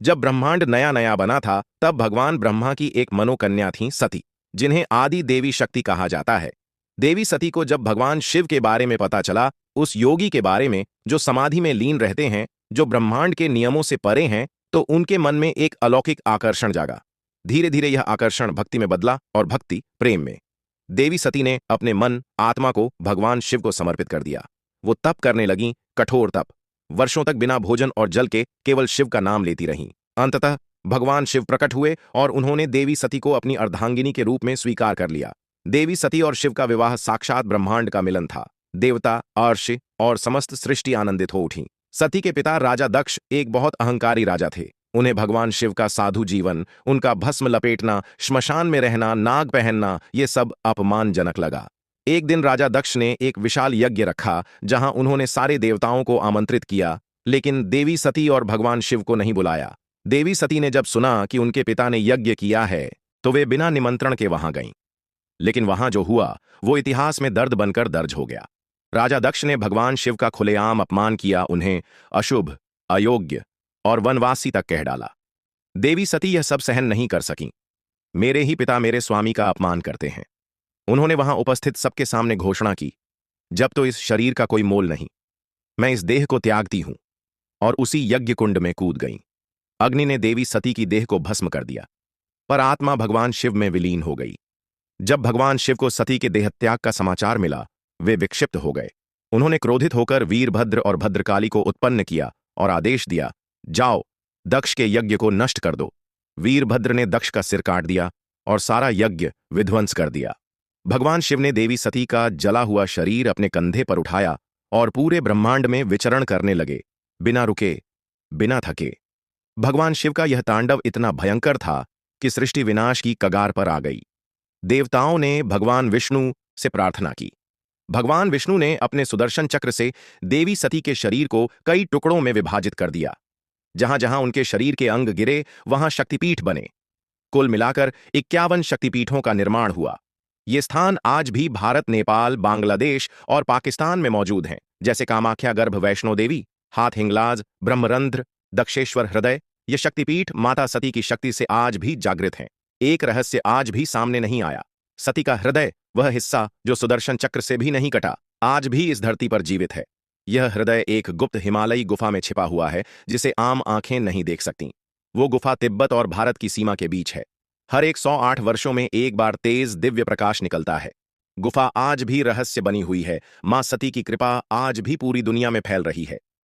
जब ब्रह्मांड नया नया बना था तब भगवान ब्रह्मा की एक मनोकन्या थी सती, जिन्हें आदि देवी शक्ति कहा जाता है। देवी सती को जब भगवान शिव के बारे में पता चला, उस योगी के बारे में जो समाधि में लीन रहते हैं, जो ब्रह्मांड के नियमों से परे हैं, तो उनके मन में एक अलौकिक आकर्षण जागा। धीरे धीरे यह आकर्षण भक्ति में बदला और भक्ति प्रेम में। देवी सती ने अपने मन आत्मा को भगवान शिव को समर्पित कर दिया। वो तप करने लगी, कठोर तप। वर्षों तक बिना भोजन और जल के केवल शिव का नाम लेती रहीं। अंततः भगवान शिव प्रकट हुए और उन्होंने देवी सती को अपनी अर्धांगिनी के रूप में स्वीकार कर लिया। देवी सती और शिव का विवाह साक्षात ब्रह्मांड का मिलन था। देवता, अर्श और समस्त सृष्टि आनंदित हो उठी। सती के पिता राजा दक्ष एक बहुत अहंकारी राजा थे। उन्हें भगवान शिव का साधु जीवन, उनका भस्म लपेटना, श्मशान में रहना, नाग पहनना, ये सब अपमानजनक लगा। एक दिन राजा दक्ष ने एक विशाल यज्ञ रखा जहां उन्होंने सारे देवताओं को आमंत्रित किया, लेकिन देवी सती और भगवान शिव को नहीं बुलाया। देवी सती ने जब सुना कि उनके पिता ने यज्ञ किया है तो वे बिना निमंत्रण के वहां गईं। लेकिन वहां जो हुआ वो इतिहास में दर्द बनकर दर्ज हो गया। राजा दक्ष ने भगवान शिव का खुलेआम अपमान किया, उन्हें अशुभ, अयोग्य और वनवासी तक कह डाला। देवी सती यह सब सहन नहीं कर सकीं। मेरे ही पिता मेरे स्वामी का अपमान करते हैं। उन्होंने वहां उपस्थित सबके सामने घोषणा की, जब तो इस शरीर का कोई मोल नहीं, मैं इस देह को त्यागती हूं, और उसी यज्ञ कुंड में कूद गईं। अग्नि ने देवी सती की देह को भस्म कर दिया, पर आत्मा भगवान शिव में विलीन हो गई। जब भगवान शिव को सती के देहत्याग का समाचार मिला, वे विक्षिप्त हो गए। उन्होंने क्रोधित होकर वीरभद्र और भद्रकाली को उत्पन्न किया और आदेश दिया, जाओ, दक्ष के यज्ञ को नष्ट कर दो। वीरभद्र ने दक्ष का सिर काट दिया और सारा यज्ञ विध्वंस कर दिया। भगवान शिव ने देवी सती का जला हुआ शरीर अपने कंधे पर उठाया और पूरे ब्रह्मांड में विचरण करने लगे, बिना रुके, बिना थके। भगवान शिव का यह तांडव इतना भयंकर था कि सृष्टि विनाश की कगार पर आ गई। देवताओं ने भगवान विष्णु से प्रार्थना की। भगवान विष्णु ने अपने सुदर्शन चक्र से देवी सती के शरीर को कई टुकड़ों में विभाजित कर दिया। जहां जहां उनके शरीर के अंग गिरे वहां शक्तिपीठ बने। कुल मिलाकर 51 शक्तिपीठों का निर्माण हुआ। ये स्थान आज भी भारत, नेपाल, बांग्लादेश और पाकिस्तान में मौजूद हैं, जैसे कामाख्या गर्भ वैष्णो देवी, हाथ हिंगलाज, ब्रह्मरंध्र, दक्षेश्वर हृदय। ये शक्तिपीठ माता सती की शक्ति से आज भी जागृत हैं। एक रहस्य आज भी सामने नहीं आया। सती का हृदय, वह हिस्सा जो सुदर्शन चक्र से भी नहीं कटा, आज भी इस धरती पर जीवित है। यह हृदय एक गुप्त हिमालयी गुफा में छिपा हुआ है, जिसे आम आंखें नहीं देख सकती। वो गुफा तिब्बत और भारत की सीमा के बीच है। हर 108 वर्षों में एक बार तेज दिव्य प्रकाश निकलता है। गुफा आज भी रहस्य बनी हुई है। मां सती की कृपा आज भी पूरी दुनिया में फैल रही है।